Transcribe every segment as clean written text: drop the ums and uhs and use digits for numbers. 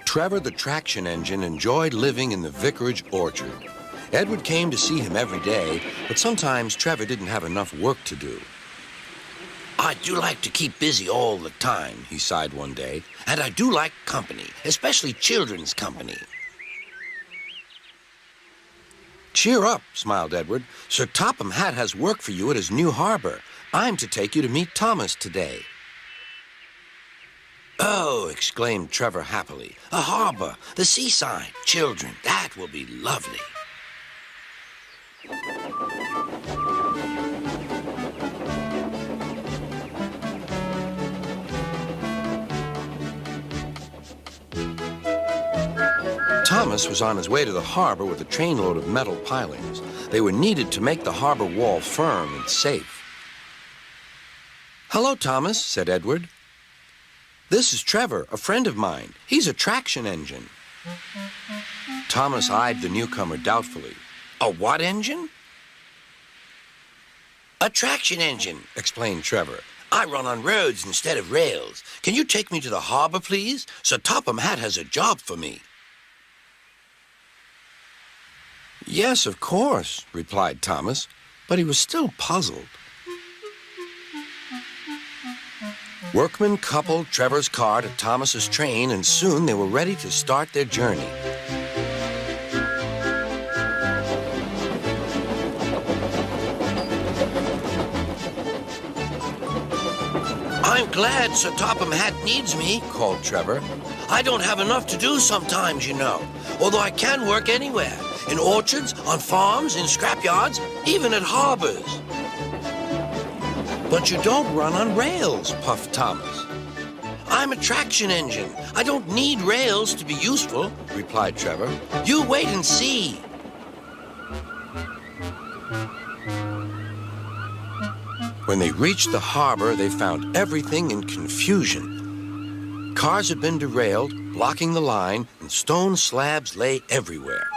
Trevor the traction engine enjoyed living in the vicarage orchard. Edward came to see him every day, but sometimes Trevor didn't have enough work to do. I do like to keep busy all the time, he sighed one day. And I do like company, especially children's company. Cheer up, smiled Edward. Sir Topham Hatt has work for you at his new harbor. I'm to take you to meet Thomas today. Oh, exclaimed Trevor happily. A harbor, the seaside, children, that will be lovely. Thomas was on his way to the harbor with a trainload of metal pilings. They were needed to make the harbor wall firm and safe. Hello, Thomas, said Edward. This is Trevor, a friend of mine. He's a traction engine. Thomas eyed the newcomer doubtfully. A what engine? A traction engine, explained Trevor. I run on roads instead of rails. Can you take me to the harbor, please? Sir Topham Hatt has a job for me. Yes, of course, replied Thomas, but he was still puzzled. Workmen coupled Trevor's car to Thomas's train, and soon they were ready to start their journey. I'm glad Sir Topham Hatt needs me, called Trevor. I don't have enough to do sometimes, you know, although I can work anywhere, in orchards, on farms, in scrapyards, even at harbors. But you don't run on rails, puffed Thomas. I'm a traction engine. I don't need rails to be useful, replied Trevor. You wait and see. When they reached the harbor, they found everything in confusion. Cars had been derailed, blocking the line, and stone slabs lay everywhere.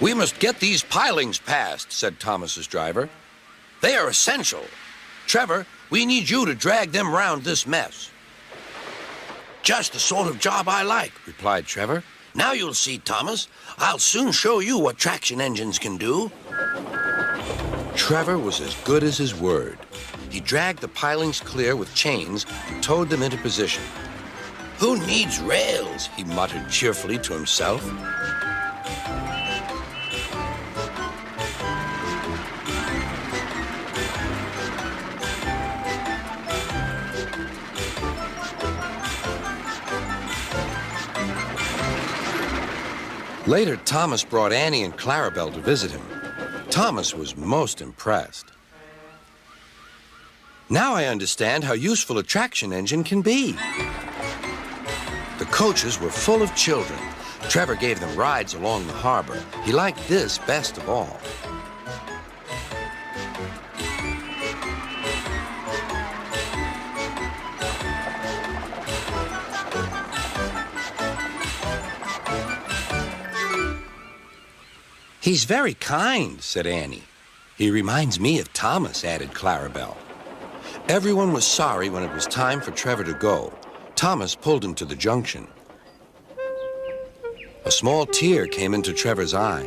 We must get these pilings past, said Thomas's driver. They are essential. Trevor, we need you to drag them round this mess. Just the sort of job I like, replied Trevor. Now you'll see, Thomas. I'll soon show you what traction engines can do. Trevor was as good as his word. He dragged the pilings clear with chains and towed them into position. Who needs rails? He muttered cheerfully to himself. Later, Thomas brought Annie and Clarabelle to visit him. Thomas was most impressed. Now I understand how useful a traction engine can be. The coaches were full of children. Trevor gave them rides along the harbor. He liked this best of all. He's very kind, said Annie. He reminds me of Thomas, added Clarabelle. Everyone was sorry when it was time for Trevor to go. Thomas pulled him to the junction. A small tear came into Trevor's eye.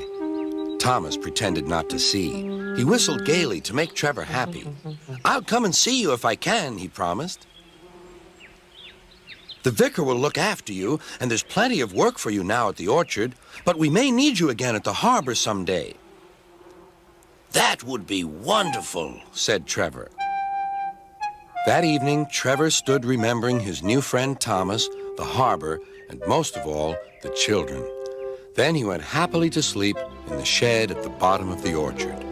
Thomas pretended not to see. He whistled gaily to make Trevor happy. I'll come and see you if I can, he promised. The vicar will look after you, and there's plenty of work for you now at the orchard, but we may need you again at the harbor someday. That would be wonderful, said Trevor. That evening, Trevor stood remembering his new friend Thomas, the harbor, and most of all, the children. Then he went happily to sleep in the shed at the bottom of the orchard.